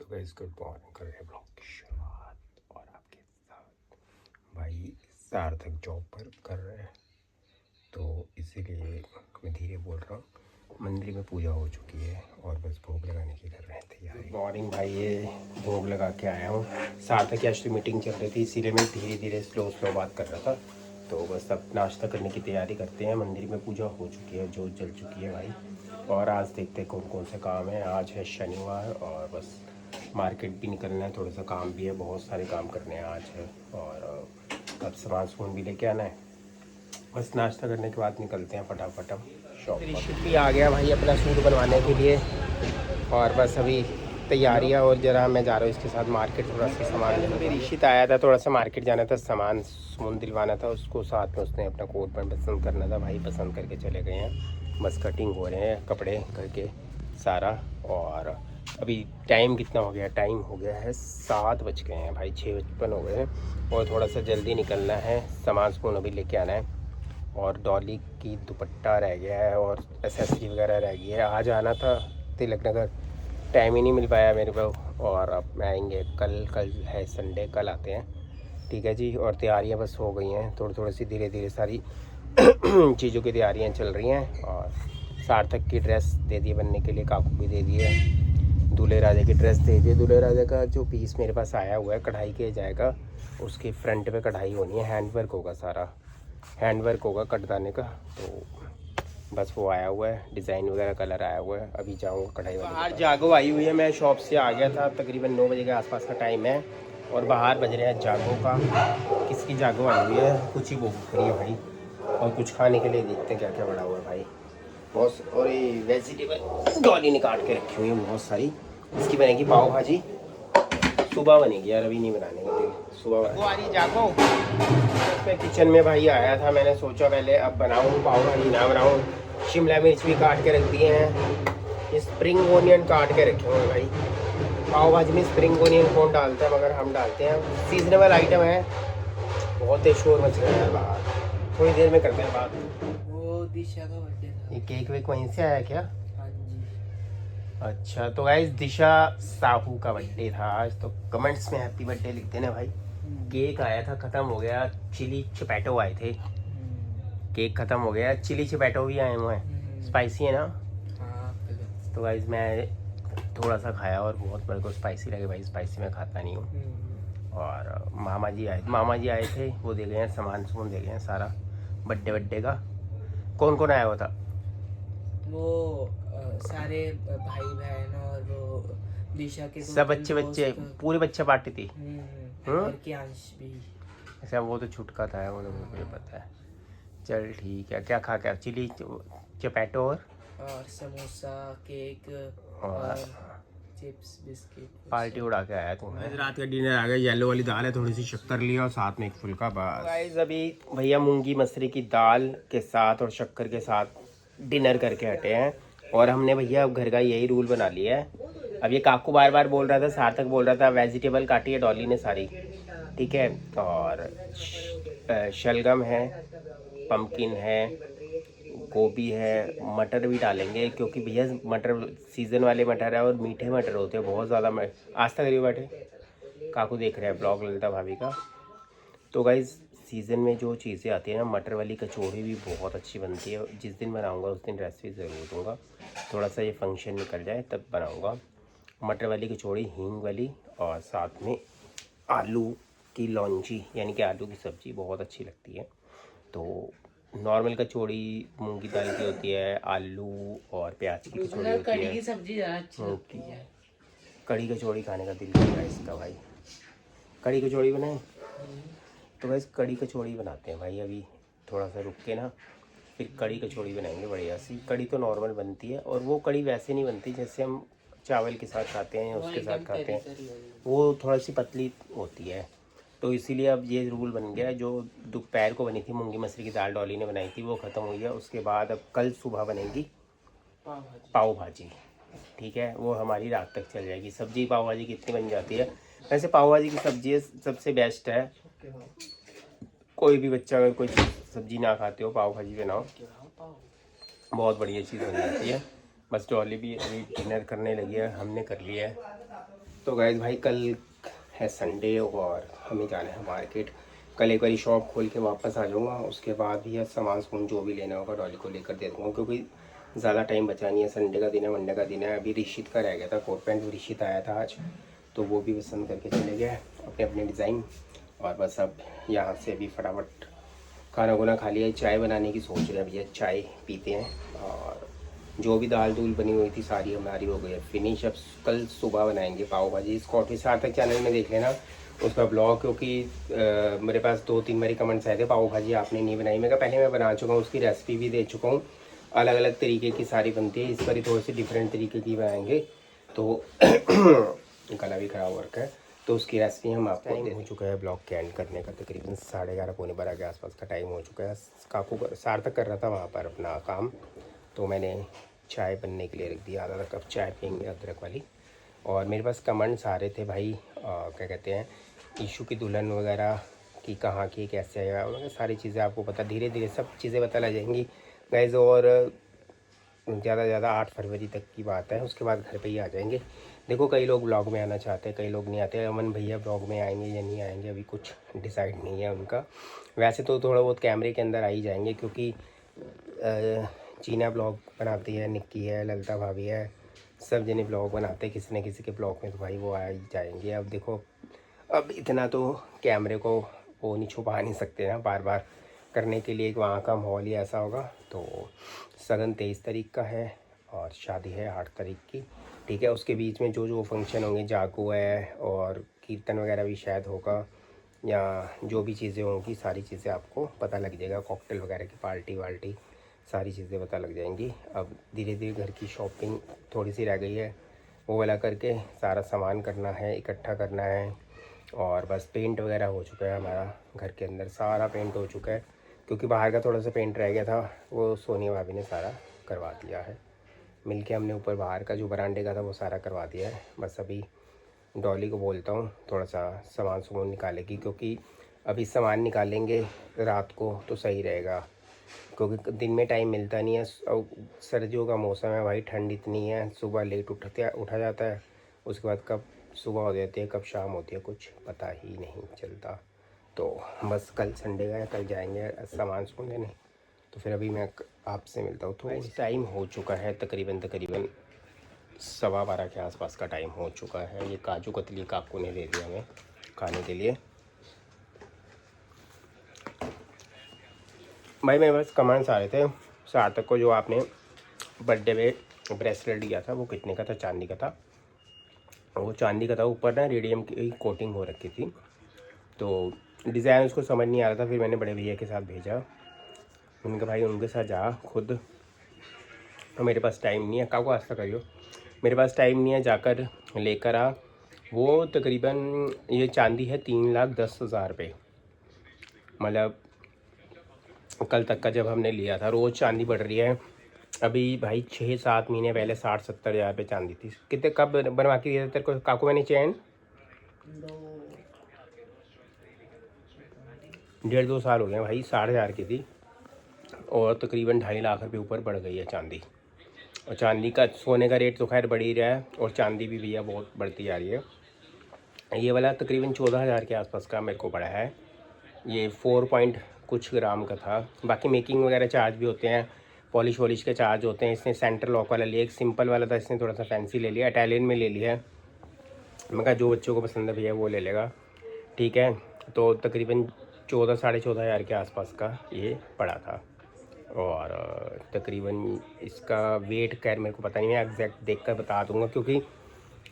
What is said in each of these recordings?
तो guys good morning कर रहे हैं ब्लॉग की शुरुआत और आपके साथ भाई सार्थक जॉब पर कर रहे हैं तो इसीलिए मैं धीरे बोल रहा हूँ। मंदिर में पूजा हो चुकी है और बस भोग लगाने की कर रहे हैं तैयारी। गुड मॉर्निंग भाई, ये भोग लगा के आया हूँ। सार्थक की आज मीटिंग चल रही थी इसीलिए मैं धीरे धीरे स्लो बात कर रहा था। तो बस अब नाश्ता करने की तैयारी करते हैं। मंदिर में पूजा हो चुकी है, जोत जल चुकी है भाई। और आज देखते हैं कौन कौन से काम है। आज है शनिवार और बस मार्केट भी निकलना है, थोड़ा सा काम भी है, बहुत सारे काम करने हैं आज है। और अब सामान भी लेके आना है। बस नाश्ता करने के बाद निकलते हैं फटाफट हम शॉप पर। ऋषित भी आ गया भाई अपना सूट बनवाने के लिए और बस अभी तैयारियां। और जरा मैं जा रहा हूँ इसके साथ मार्केट, थोड़ा सा सामान लेना। ऋषित आया था, थोड़ा सा मार्केट जाना था, सामान दिलवाना था उसको। साथ में उसने अपना कोट पैंट पसंद करना था भाई, पसंद करके चले गए हैं। बस कटिंग हो रहे हैं कपड़े करके सारा। और अभी टाइम कितना हो गया? टाइम हो गया है 7 बज गए हैं भाई, 6:55 हो गए हैं। और थोड़ा सा जल्दी निकलना है, सामान अभी लेके आना है। और डॉली की दुपट्टा रह गया है और एसेसरी वगैरह रह गई है। आज आना था तिलक नगर, टाइम ही नहीं मिल पाया मेरे को। और अब आएंगे कल है संडे, कल आते हैं। ठीक है जी। और तैयारियां बस हो गई हैं, थोड़ी सी धीरे धीरे सारी चीज़ों की तैयारियां चल रही हैं। और सार्थक की ड्रेस दे दी बनने के लिए, काकू भी दे दी है। दूल्हे राजा की ड्रेस दे दी। दूल्हे राजा का जो पीस मेरे पास आया हुआ है कढ़ाई किया जाएगा, उसके फ्रंट पे कढ़ाई होनी है, हैंड वर्क होगा, सारा हैंड वर्क होगा कटदाने का। तो बस वो आया हुआ है, डिज़ाइन वगैरह कलर आया हुआ है। अभी जाऊँगा कढ़ाई वाली। बाहर जागो आई हुई है, मैं शॉप से आ गया था, तकरीबन 9 बजे के आसपास का टाइम है। और बाहर बज रहे हैं जागो का। किसकी जागो आई हुई है? कुछ ही भूख रही है भाई। और कुछ खाने के लिए देखते हैं क्या क्या बड़ा हुआ है भाई। बहुत। और ये वेजिटेबल डॉली ने काट के रखी हुई है बहुत सारी। इसकी बनेगी पाव भाजी, सुबह बनेगी यार, अभी नहीं बनाने का दिल, सुबह वो आ रही जागो। मैं किचन में भाई आया था, मैंने सोचा पहले अब बनाऊँ पाव भाजी ना बनाऊँ। शिमला मिर्च भी काट के रख दिए हैं, स्प्रिंग ओनियन काट के रखे हुए भाई। पाव भाजी में स्प्रिंग ओनियन कौन डालता है, मगर हम डालते हैं, सीजनेबल आइटम है। बहुत तेज शोर मच रहा है बाहर, थोड़ी देर में करते हैं बात। वो दिशा का बर्थडे था। ये केक वेक वहीं से आया क्या? हाँ जी। अच्छा, तो गाइस दिशा साहू का बर्थडे था आज, तो कमेंट्स में हैप्पी बर्थडे लिख देना भाई। केक आया था, ख़त्म हो गया। चिली चपैटो आए थे, केक ख़त्म हो गया। चिली चपैटो भी आए हुए हैं, स्पाइसी है ना? हाँ। तो गाइस मैं थोड़ा सा खाया और बहुत मेरे को स्पाइसी लगे भाई, स्पाइसी मैं खाता नहीं हूँ। और मामा जी आए थे, वो दे गए हैं सामान दे गए हैं सारा बर्थडे का। कौन कौन आया हुआ था? वो सारे भाई बहन और वो दिशा के सब बच्चे पूरे बच्चे पार्टी थी। और कियांश भी। अच्छा, वो तो छुटका था, वो तो मुझे पता है। चल ठीक है। क्या खा क्या? चिली चपैटो और समोसा, केक और चिप्स, बिस्किट। पार्टी उड़ा के आया तू। रात का डिनर आ गया, येलो वाली दाल है, थोड़ी सी शक्कर लिया और साथ में एक फुल्का। बस गाइस अभी भैया मूंगी मसरी की दाल के साथ और शक्कर के साथ डिनर करके हटे हैं। और हमने भैया अब घर का यही रूल बना लिया है। अब ये काकू बार बार बोल रहा था, सार्थक बोल रहा था वेजिटेबल काटी है डॉली ने सारी, ठीक है। और शलगम है, पम्पकिन है, गोभी है, मटर भी डालेंगे क्योंकि भैया मटर सीज़न वाले मटर है और मीठे मटर होते हैं बहुत ज़्यादा। आज तक करीब बैठे काकू देख रहे हैं ब्लॉग ललिता भाभी का। तो गाइस सीज़न में जो चीज़ें आती हैं ना, मटर वाली कचौड़ी भी बहुत अच्छी बनती है। जिस दिन बनाऊंगा उस दिन रेसिपी ज़रूर दूंगा, थोड़ा सा ये फंक्शन निकल जाए तब बनाऊंगा मटर वाली कचौड़ी, हींग वाली। और साथ में आलू की लौंजी यानी कि आलू की सब्ज़ी बहुत अच्छी लगती है। तो नॉर्मल कचौड़ी मूंग की दाल की होती है, आलू और प्याज की कचौड़ी होती कढ़ी है। की सब्जी ज़्यादा अच्छी लगती है। कढ़ी कचौड़ी खाने का दिल कर रहा है इसका भाई, कढ़ी कचौड़ी बनाए। तो वैसे कढ़ी कचौड़ी बनाते हैं भाई, अभी थोड़ा सा रुक के ना फिर कढ़ी कचौड़ी बनाएंगे बढ़िया सी। कढ़ी तो नॉर्मल बनती है और वो कढ़ी वैसे नहीं बनती जैसे हम चावल के साथ खाते हैं या उसके साथ खाते हैं, वो थोड़ी सी पतली होती है। तो इसीलिए अब ये रूल बन गया है। जो दोपहर को बनी थी मूंगी मसरी की दाल डॉली ने बनाई थी वो ख़त्म हुई है। उसके बाद अब कल सुबह बनेगी पाव भाजी, ठीक है। वो हमारी रात तक चल जाएगी। सब्जी पाव भाजी कितनी बन जाती है वैसे? पाव भाजी की सब्जी सबसे बेस्ट है। कोई भी बच्चा अगर कोई सब्जी ना खाते हो, पाव भाजी बनाओ, बहुत बढ़िया चीज़ बन जाती है। बस डॉली भी अभी डिनर करने लगी है, हमने कर लिया है। तो गाइस भाई कल है संडे और हमें जाना है मार्केट। कल एक बारी शॉप खोल के वापस आ जाऊँगा, उसके बाद भी यह सामान जो भी लेना होगा डॉली को लेकर दे दूँगा, क्योंकि ज़्यादा टाइम बचा नहीं है। संडे का दिन है, मंडे का दिन है। अभी ऋषित का रह गया था कोट पैंट, ऋषित आया था आज, तो वो भी पसंद करके चले गए अपने अपने डिज़ाइन। और बस अब यहाँ से अभी फटाफट खाना खुना खा लिया, चाय बनाने की सोच रहे हैं भैया, चाय पीते हैं। और जो भी दाल दूल बनी हुई थी सारी हमारी हो गई है फिनिश। अब कल सुबह बनाएंगे पाव भाजी। इसको ऑफिस सार्थक चैनल में देख लेना उसका ब्लॉग, क्योंकि मेरे पास 2-3 बारी कमेंट्स आए थे पाव भाजी आपने नहीं बनाई। मैं कहा पहले मैं बना चुका हूँ, उसकी रेसिपी भी दे चुका हूँ, अलग अलग तरीके की सारी बनती है। इस बार थोड़ी सी डिफरेंट तरीके की बनाएंगे, तो गला भी खराब हो रखा है, तो उसकी रेसिपी हम आपको टाइम हो चुका है ब्लॉग के एंड करने का। तकरीबन 11:30 पौने 12 के आसपास का टाइम हो चुका है। काकू सार्थक कर रहा था वहाँ पर अपना काम, तो मैंने चाय बनने के लिए रख दिया। आधा कप चाय पियेंगे अदरक वाली। और मेरे पास कमेंट्स आ रहे थे भाई, क्या कहते हैं, ईशू की दुल्हन वगैरह की कहाँ की कैसे आएगा, सारी चीज़ें आपको पता, धीरे धीरे सब चीज़ें पता लग जाएंगी गाइस। और ज़्यादा से ज़्यादा 8 फरवरी तक की बात है, उसके बाद घर पे ही आ जाएंगे। देखो कई लोग ब्लॉग में आना चाहते हैं, कई लोग नहीं आते। अमन भैया ब्लॉग में आएंगे या नहीं आएंगे अभी कुछ डिसाइड नहीं है उनका। वैसे तो थोड़ा बहुत कैमरे के अंदर आ ही जाएंगे, क्योंकि चीना ब्लॉग बनाती है, निक्की है, ललिता भाभी है, सब जने ब्लॉग बनाते हैं किसी न किसी के ब्लॉग में, तो भाई वो आ ही जाएंगे। अब देखो अब इतना तो कैमरे को वो नहीं छुपा नहीं सकते ना बार बार करने के लिए, वहाँ का माहौल ही ऐसा होगा। तो सगन 23 तारीख का है और शादी है 8 तारीख की, ठीक है। उसके बीच में जो जो फंक्शन होंगे, जागो है और कीर्तन वगैरह भी शायद होगा, या जो भी चीज़ें होंगी सारी चीज़ें आपको पता लग जाएगा। कॉकटेल वगैरह की पार्टी वार्टी सारी चीज़ें पता लग जाएंगी। अब धीरे धीरे घर की शॉपिंग थोड़ी सी रह गई है, वो वाला करके सारा सामान करना है, इकट्ठा करना है। और बस पेंट वगैरह हो चुका है, हमारा घर के अंदर सारा पेंट हो चुका है, क्योंकि बाहर का थोड़ा सा पेंट रह गया था, वो सोनिया भाभी ने सारा करवा दिया है। मिलके हमने ऊपर बाहर का जो बरांडे का था वो सारा करवा दिया है। बस अभी डॉली को बोलता हूँ थोड़ा सा सामान निकालेगी, क्योंकि अभी सामान निकालेंगे रात को तो सही रहेगा, क्योंकि दिन में टाइम मिलता नहीं है। और सर्दियों का मौसम है भाई, ठंड इतनी है, सुबह लेट उठा जाता है, उसके बाद कब सुबह हो जाती है कब शाम होती है कुछ पता ही नहीं चलता। तो बस कल संडे का है, कल जाएंगे सामान लेने। तो फिर अभी मैं आपसे मिलता हूँ। तो इस टाइम हो चुका है तकरीबन 12:15 के आसपास का टाइम हो चुका है। ये काजू कतली काकू ने दे दिया हमें खाने के लिए। भाई मेरे पास कमेंट्स आ रहे थे सार्थक को, जो आपने बर्थडे में ब्रेसलेट दिया था वो कितने का था? चांदी का था। वो चांदी का था, ऊपर ना रेडियम की कोटिंग हो रखी थी, तो डिज़ाइन उसको समझ नहीं आ रहा था। फिर मैंने बड़े भैया के साथ भेजा, उनके भाई उनके साथ जा खुद, तो मेरे पास टाइम नहीं है। काको आस्था करियो, मेरे पास टाइम नहीं है, जाकर लेकर आ। वो तकरीबन ये चांदी है 3,10,000 रुपये, मतलब कल तक का जब हमने लिया था। रोज़ चांदी बढ़ रही है। अभी भाई 6-7 महीने पहले 60-70 हज़ार रुपये चांदी थी। कितने कब बनवा के दिया था तेरे को काकू मैंने चैन? 1.5-2 साल हो गए भाई। 60,000 की थी और तकरीबन 2.5 लाख रुपये ऊपर बढ़ गई है चांदी। और चांदी का, सोने का रेट तो खैर बढ़ ही रहा है, और चांदी भी भैया बहुत बढ़ती जा रही है। ये वाला तकरीबन 14,000 के आसपास का मेरे को पड़ा है। ये 4 पॉइंट कुछ ग्राम का था। बाकी मेकिंग वगैरह चार्ज भी होते हैं, पॉलिश वॉलिश के चार्ज होते हैं। इसने सेंटर लॉक वाला लिया, एक सिंपल वाला था, इसने थोड़ा सा फैंसी ले लिया, इटालियन में ले लिया है। मैं कहा जो बच्चों को पसंद है भैया वो ले लेगा, ठीक है। तो तकरीबन 14-14,500 के आसपास का ये पड़ा था। और तकरीबन इसका वेट खैर मेरे को पता नहीं, मैं एग्जैक्ट देख कर बता दूंगा, क्योंकि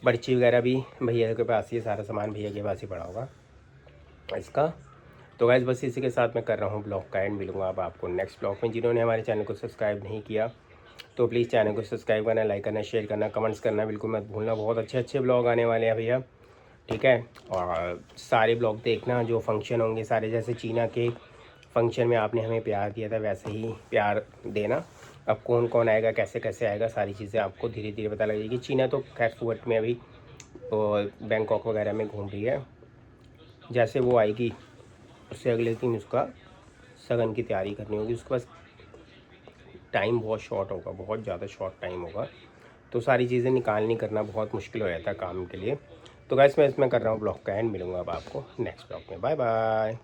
पर्ची वगैरह भी भैया के पास ही, सारा सामान भैया के पास ही पड़ा होगा इसका। तो गाइस बस इसी के साथ मैं कर रहा हूँ ब्लॉग का एंड। मिलूंगा अब आपको नेक्स्ट ब्लॉग में। जिन्होंने हमारे चैनल को सब्सक्राइब नहीं किया तो प्लीज़ चैनल को सब्सक्राइब करना, लाइक करना, शेयर करना, कमेंट्स करना बिल्कुल मत भूलना। बहुत अच्छे अच्छे ब्लॉग आने वाले हैं भैया, ठीक है। और सारे ब्लॉग देखना, जो फंक्शन होंगे सारे, जैसे चीना के फंक्शन में आपने हमें प्यार दिया था वैसे ही प्यार देना। अब कौन कौन आएगा, कैसे कैसे आएगा, सारी चीज़ें आपको धीरे धीरे पता लगेगी। चीना तो खैर सूरत में अभी और बैंकॉक वगैरह में घूम रही है, जैसे वो आएगी उससे अगले दिन उसका सगन की तैयारी करनी होगी। उसके पास टाइम बहुत शॉर्ट होगा, बहुत ज़्यादा शॉर्ट टाइम होगा, तो सारी चीज़ें निकालनी करना बहुत मुश्किल हो जाता है काम के लिए। तो गाइस मैं इसमें कर रहा हूँ ब्लॉग का एंड, मिलूंगा अब आपको नेक्स्ट ब्लॉग में, बाय बाय।